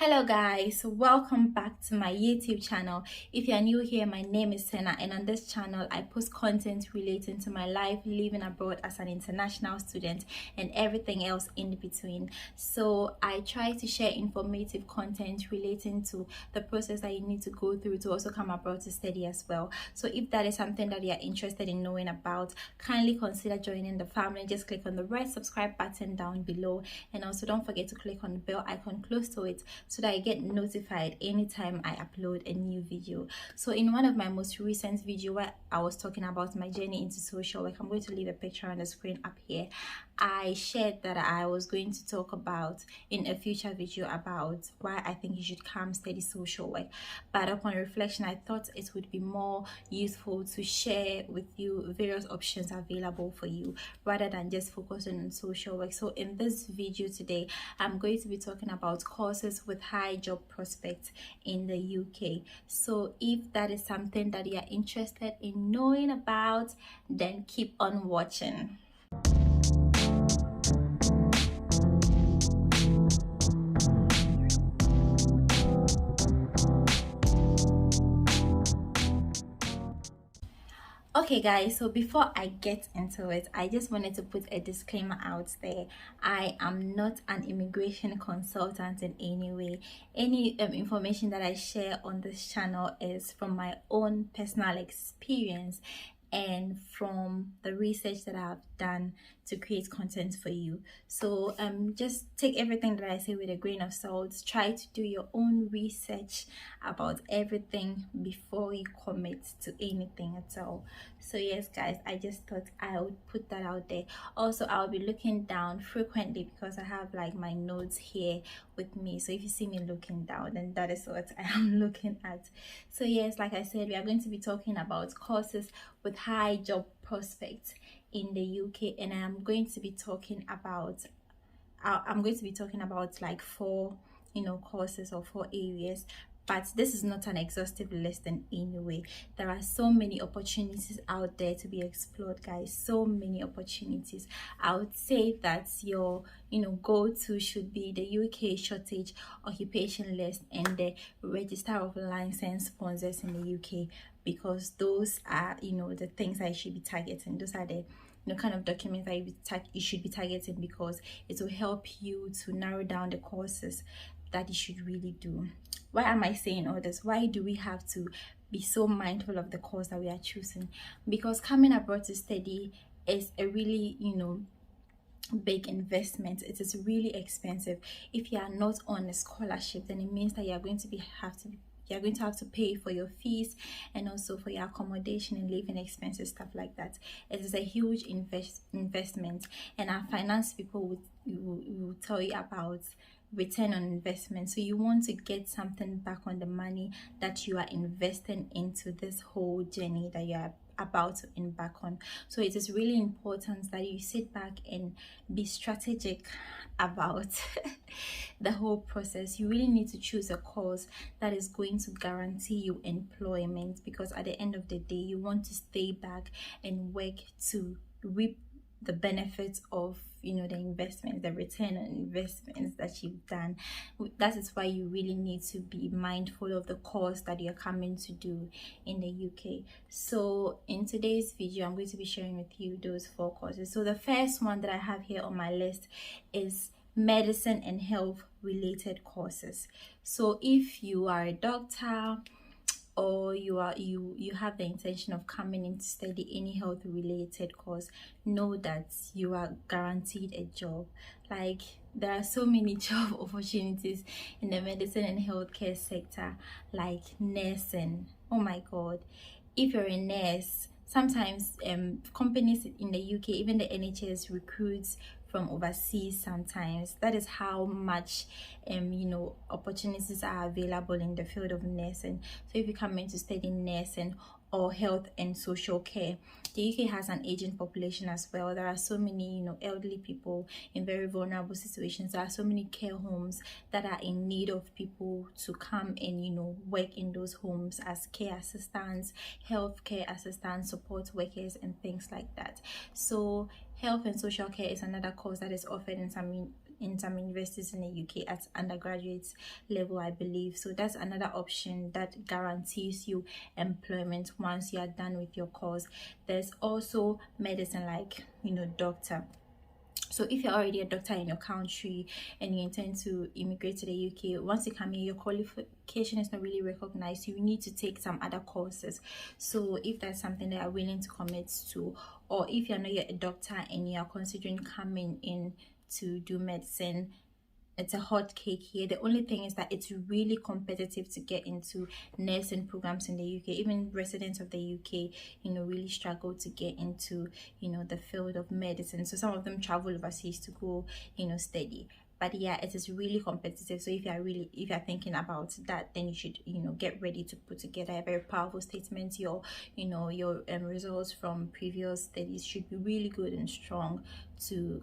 Hello guys, welcome back to my YouTube channel. If you are new here, my name is Senna, and on this channel I post content relating to my life living abroad as an international student and everything else in between. So I try to share informative content relating to the process that you need to go through to also come abroad to study as well. So if that is something that you are interested in knowing about, kindly consider joining the family. Just click on the red subscribe button down below, and also don't forget to click on the bell icon close to it so that I get notified anytime I upload a new video. So in one of my most recent video where I was talking about my journey into social work, I'm going to leave a picture on the screen up here. I shared that I was going to talk about in a future video about why I think you should come study social work, but upon reflection I thought it would be more useful to share with you various options available for you rather than just focusing on social work. So in this video today, I'm going to be talking about courses with high job prospects in the UK. So if that is something that you are interested in knowing about, then keep on watching. Okay guys, so before I get into it, I just wanted to put a disclaimer out there. I am not an immigration consultant in any way. Any information that I share on this channel is from my own personal experience and from the research that I've done to create content for you. So just take everything that I say with a grain of salt. Try to do your own research about everything before you commit to anything at all. So yes guys, I just thought I would put that out there. Also, I'll be looking down frequently because I have like my notes here with me. So if you see me looking down, then that is what I am looking at. So yes, like I said, we are going to be talking about courses with high job prospects in the UK, and I'm going to be talking about like four courses or four areas. But this is not an exhaustive list in any way. There are so many opportunities out there to be explored, guys. So many opportunities. I would say that your go-to should be the UK shortage occupation list and the register of licensed sponsors in the UK, because those are the things I should be targeting. Those are the kind of documents that you should be targeting, because it will help you to narrow down the courses that you should really do. Why am I saying all this? Why do we have to be so mindful of the course that we are choosing? Because coming abroad to study is a really big investment. It is really expensive. If you are not on a scholarship, then it means that you're going to have to pay for your fees and also for your accommodation and living expenses, stuff like that. It is a huge investment, and our finance people will tell you about return on investment. So you want to get something back on the money that you are investing into this whole journey that you are about to embark on. So it is really important that you sit back and be strategic about the whole process. You really need to choose a course that is going to guarantee you employment, because at the end of the day you want to stay back and work to reap the benefits of the investment, the return on investments that you've done. That is why you really need to be mindful of the course that you're coming to do in the UK. So in today's video, I'm going to be sharing with you those four courses. So the first one that I have here on my list is medicine and health related courses. So if you are a doctor, or you have the intention of coming in to study any health related course, know that you are guaranteed a job. Like, there are so many job opportunities in the medicine and healthcare sector, like nursing. Oh my god, if you're a nurse, sometimes companies in the UK, even the NHS, recruits from overseas sometimes. That is how much opportunities are available in the field of nursing. So if you come in to study nursing or health and social care, the UK has an aging population as well. There are so many elderly people in very vulnerable situations. There are so many care homes that are in need of people to come and work in those homes as care assistants, health care assistants, support workers, and things like that. So health and social care is another course that is offered in some in some universities in the UK at undergraduate level, I believe. So that's another option that guarantees you employment once you are done with your course. There's also medicine, like, doctor. So if you're already a doctor in your country and you intend to immigrate to the UK, once you come here, your qualification is not really recognized. You need to take some other courses. So if that's something that you're willing to commit to, or if you're not yet a doctor and you are considering coming in to do medicine, it's a hot cake here. The only thing is that it's really competitive to get into nursing programs in the UK. Even residents of the UK, really struggle to get into, the field of medicine. So some of them travel overseas to go, study. But yeah, it is really competitive. So if you're thinking about that, then you should, get ready to put together a very powerful statement. Your results from previous studies should be really good and strong to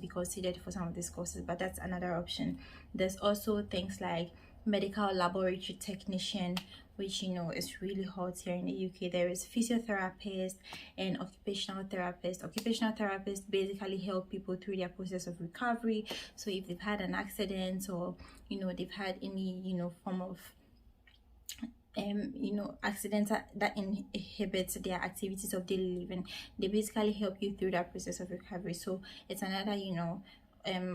be considered for some of these courses. But that's another option. There's also things like medical laboratory technician, which is really hot here in the UK. There is physiotherapist and occupational therapist. Occupational therapists basically help people through their process of recovery. So if they've had an accident, or they've had any form of accidents that inhibits their activities of daily living, they basically help you through that process of recovery. So it's another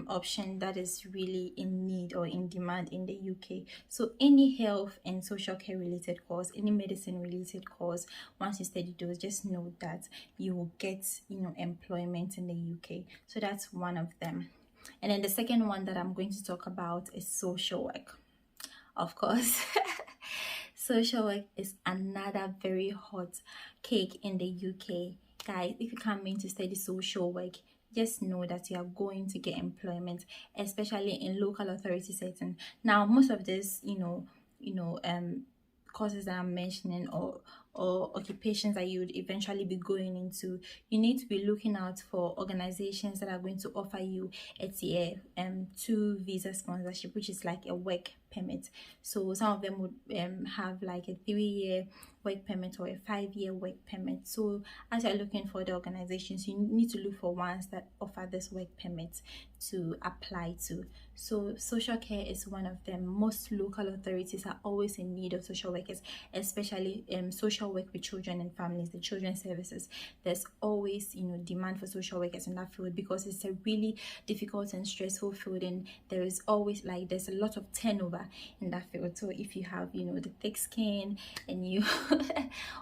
option that is really in need or in demand in the UK. So any health and social care related course, any medicine related course, once you study those, just know that you will get employment in the UK. So that's one of them. And then the second one that I'm going to talk about is social work, of course. Social work is another very hot cake in the UK. Guys, if you come in to study social work, just know that you are going to get employment, especially in local authority setting. Now, most of this, courses that I'm mentioning, or occupations that you would eventually be going into, you need to be looking out for organizations that are going to offer you a tier 2 visa sponsorship, which is like a work permit. So some of them would have like a 3-year work permit or a 5-year work permit. So as you're looking for the organizations, you need to look for ones that offer this work permit to apply to. So social care is one of them. Most local authorities are always in need of social workers, especially social work with children and families, the children's services. There's always demand for social workers in that field because it's a really difficult and stressful field, and there is always there's a lot of turnover in that field. So if you have the thick skin and you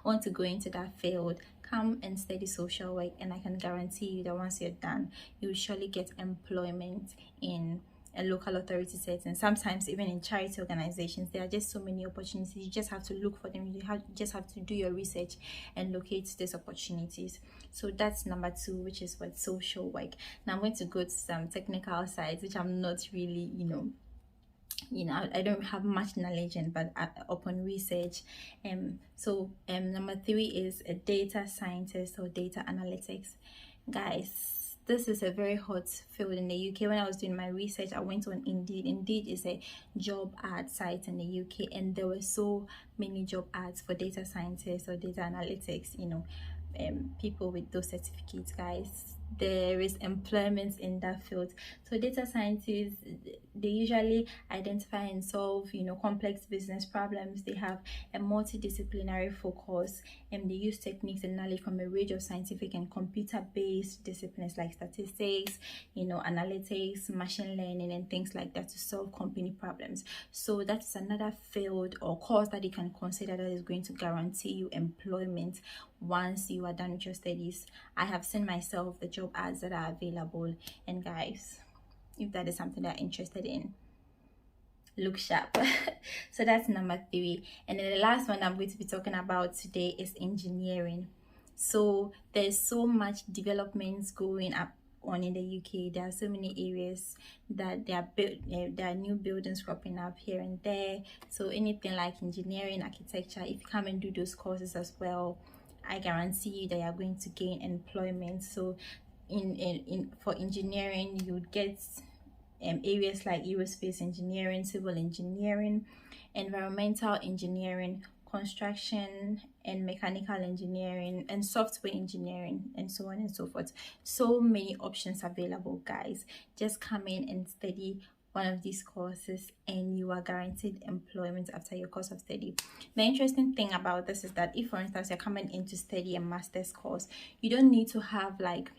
want to go into that field, come and study social work, and I can guarantee you that once you're done, you will surely get employment in a local authority setting. Sometimes even in charity organizations, there are just so many opportunities. You just have to look for them. You just have to do your research and locate these opportunities. So that's number 2, which is what social work. Now I'm going to go to some technical sides, which I'm not really I don't have much knowledge in, but upon research. Number 3 is a data scientist or data analytics. Guys, this is a very hot field in the UK. When I was doing my research, I went on Indeed. Indeed is a job ad site in the UK, and there were so many job ads for data scientists or data analytics, people with those certificates. Guys, there is employment in that field. So data scientists, they usually identify and solve complex business problems. They have a multidisciplinary focus, and they use techniques and knowledge from a range of scientific and computer-based disciplines like statistics, analytics, machine learning, and things like that to solve company problems. So that's another field or course that you can consider that is going to guarantee you employment once you are done with your studies. I have seen myself the job ads that are available, and guys, if that is something that you're interested in, look sharp. So that's number 3. And then the last one I'm going to be talking about today is engineering. So there's so much developments going up on in the UK. There are so many areas that there are new buildings cropping up here and there. So anything like engineering, architecture, if you come and do those courses as well, I guarantee you that you are going to gain employment. So for engineering, you would get areas like aerospace engineering, civil engineering, environmental engineering, construction and mechanical engineering and software engineering and so on and so forth. So many options available, guys. Just come in and study one of these courses and you are guaranteed employment after your course of study. The interesting thing about this is that if, for instance, you're coming in to study a master's course, you don't need to have like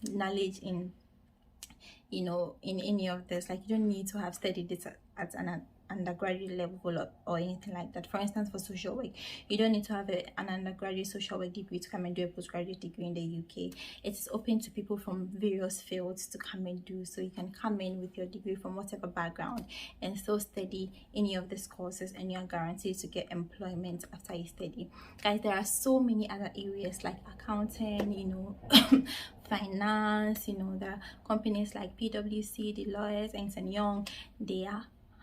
knowledge in, you know, in any of this. Like, you don't need to have studied this at an undergraduate level or anything like that. For instance, for social work, you don't need to have an undergraduate social work degree to come and do a postgraduate degree in the UK. It's open to people from various fields to come and do. So you can come in with your degree from whatever background and still study any of these courses, and you're guaranteed to get employment after you study. Guys, there are so many other areas like accounting, you know, finance, you know, the companies like PwC, Deloitte, Ernst & Young, they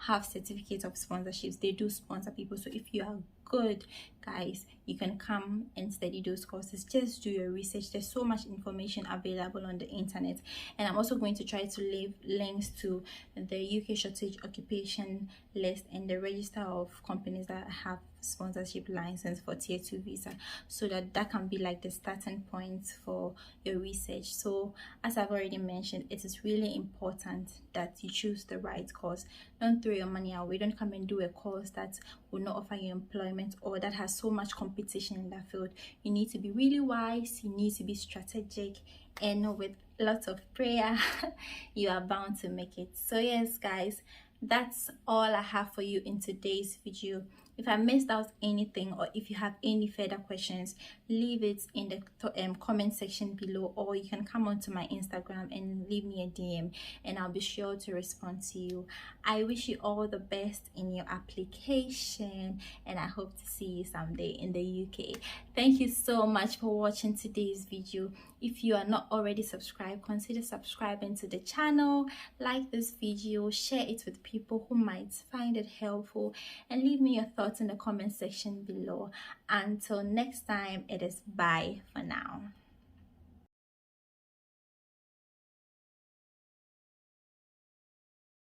have certificates of sponsorships. They do sponsor people. So if you are good, guys, you can come and study those courses. Just do your research. There's so much information available on the internet, and I'm also going to try to leave links to the UK shortage occupation list and the register of companies that have sponsorship license for tier 2 visa, so that can be like the starting point for your research. So as I've already mentioned, it is really important that you choose the right course. Don't throw your money away. Don't come and do a course that will not offer you employment or that has so much competition in that field. You need to be really wise, you need to be strategic, and with lots of prayer you are bound to make it. So yes, guys, that's all I have for you in today's video. If I missed out anything, or if you have any further questions, leave it in the comment section below, or you can come onto my Instagram and leave me a DM and I'll be sure to respond to you. I wish you all the best in your application, and I hope to see you someday in the UK. Thank you so much for watching today's video. If you are not already subscribed, consider subscribing to the channel, like this video, share it with people who might find it helpful, and leave me your thoughts in the comment section below. Until next time, it is bye for now.